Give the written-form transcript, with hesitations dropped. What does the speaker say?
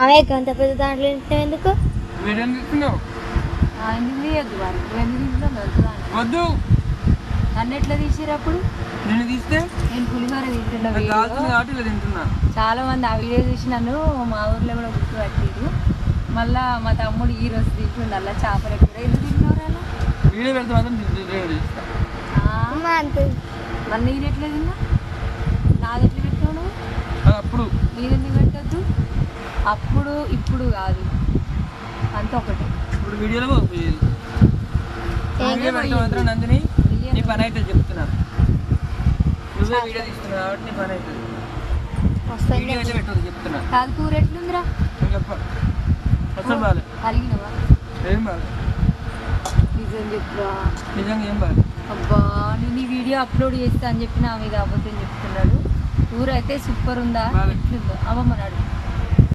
అవే అంత పెద్ద దాంట్లో ఎందుకు వద్దు నన్ను ఎట్లా తీసిరు అప్పుడు? నేను తీస్తే నేను పులిహోర తింటున్నా. చాలా మంది ఆ వీడియో చూసి నన్ను మా ఊర్లో కూడా గుర్తు పట్టిరు. మళ్ళా మా తమ్ముడు ఈ రోజు తింటుండ అలా చేపల కూర. ఎందుకు తింటున్నారు అలా? వీడియో పెడితే మాత్రం మరి నేను ఎట్లా తిన్నా? నాది ఎట్లా పెట్టావు నువ్వు? అప్పుడు నీదెందుకు పెట్టద్దు? అప్పుడు ఇప్పుడు కాదు, అంత ఒకటి. ఇప్పుడు వీడియోలో మాత్రం నందిని నీ పని అయితే చెప్తున్నా. నువ్వే వీడియో తీస్తున్నావు కాబట్టి నీ పని అవుతుంది. వీడియో అయితే పెట్టదు చెప్తున్నా. కాదు కూర ఎట్లుందిరా? చెప్ప అసలు బాగాలేదు. అలిగినవా? ఏం బాగాలేదు. నిజం చెప్పురా. నిజంగా ఏం బాగాలేదు. అబ్బా నేను ఈ వీడియో అప్లోడ్ చేస్తా అని చెప్పి నా మీద అబద్ధం చెప్తున్నాడు. కూర అయితే సూపర్ ఉందా? ఎట్లుందో అమ్మమ్మన్నాడు.